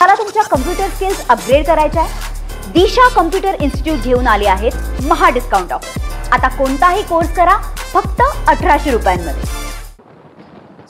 तुम्हाला तुमच्या computer skills upgrade करायच्या आहे? दिशा कम्प्युटर इन्स्टिट्यूट घेऊन आले आहेत महा डिस्काउंट ऑफर। आता कोणताही कोर्स करा फक्त 1800 रुपयांमध्ये।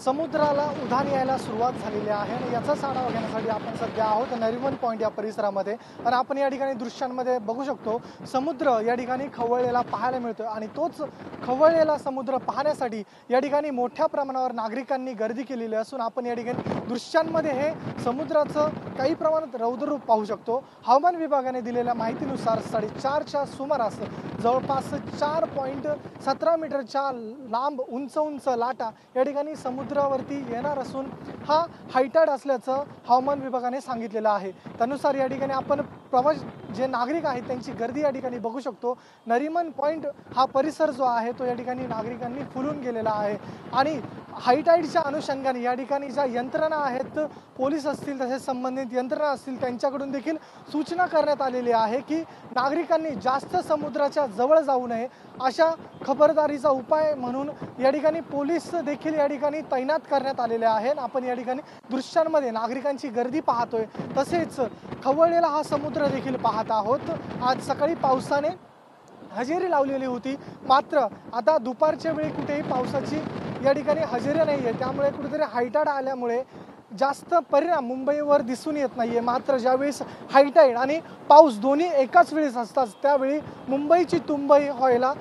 समुद्राला उधाण यायला सुरुवात झालेली आहे आणि याचाच आढावा घेण्यासाठी आपण सध्या आहोत नरिमन पॉइंट या परिसरामध्ये। आणि आपण या ठिकाणी दृश्यांमध्ये बघू शकतो समुद्र या ठिकाणी खवळलेला पाहायला मिळतो आणि तोच खवळलेला समुद्र पाहण्यासाठी या ठिकाणी मोठ्या प्रमाणावर नागरिकांनी गर्दी केलेली असून आपण या ठिकाणी दृश्यांमध्ये हे समुद्राचं काही प्रमाणात रौद्ररूप पाहू शकतो। हवामान विभागाने दिलेल्या माहितीनुसार 4:30च्या सुमारास जवळपास 4.17 मीटरच्या लांब उंच लाटा या ठिकाणी समुद्रावरती येणार असून हा हायटाइड असल्याचं हवामान विभागाने सांगितलेलं आहे। त्यानुसार या ठिकाणी आपण जे नागरिक आहेत त्यांची गर्दी या ठिकाणी बघू शकतो। नरिमन पॉइंट हा परिसर जो आहे तो या ठिकाणी नागरिकांनी फुलून गेलेला आहे आणि हायटाइडच्या अनुषंगाने या ठिकाणी ज्या यंत्रणा आहेत, पोलीस असतील तसेच संबंधित यंत्रणा असतील त्यांच्याकडून देखील सूचना करण्यात आलेली आहे की नागरिकांनी जास्त समुद्राच्या जवळ जाऊ नये। अशा खबरदारीचा उपाय म्हणून या ठिकाणी पोलीस देखील या ठिकाणी तैनात करण्यात आलेले आहेत। आपण या ठिकाणी दृश्यांमध्ये नागरिकांची गर्दी पाहतोय, तसेच खवळलेला हा समुद्र देखील पाहत आहोत। आज सकाळी पावसाने हजेरी लावलेली होती, मात्र आता दुपारच्या वेळी कुठेही पावसाची या ठिकाणी हजेरी नाही आहे, त्यामुळे कुठेतरी हायटाइड आल्यामुळे जास्त परिणाम मुंबईवर दिसून येत नाहीये। मात्र ज्यावेळेस हायटाइड आणि पाऊस दोन्ही एकाच वेळेस असतात त्यावेळी मुंबईची तुंबई व्हायला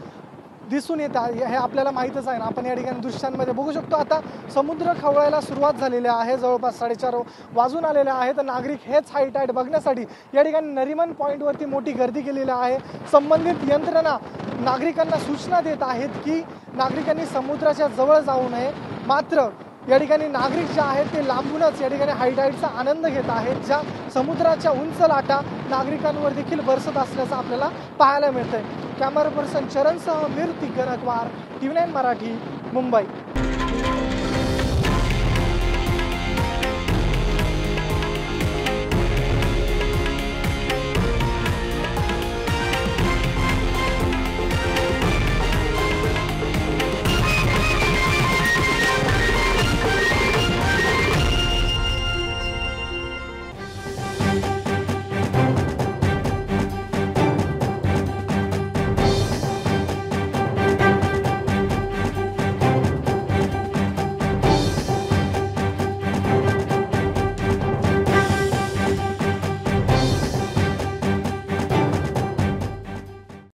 दिसून येत आहे, हे आपल्याला माहीतच आहे ना। आपण या ठिकाणी दृश्यांमध्ये बघू शकतो आता समुद्र खवळायला सुरुवात झालेली आहे। जवळपास 4:30 वाजून आलेले आहेत। नागरिक हेच हायटाइड बघण्यासाठी या ठिकाणी नरिमन पॉईंटवरती मोठी गर्दी केलेली आहे। संबंधित यंत्रणा नागरिकांना सूचना देत आहेत की नागरिकांनी समुद्राच्या जवळ जाऊ नये। मात्र या ठिकाणी नागरिक जे आहेत ते लांबूनच या ठिकाणी हायटाइडचा आनंद घेत आहेत, ज्या समुद्राच्या उंच लाटा नागरिकांवर देखील बरसत असल्याचं आपल्याला पाहायला मिळतंय। कॅमेरा पर्सन चरणसह मीर तिग्गनकवार, TV9 मराठी, मुंबई।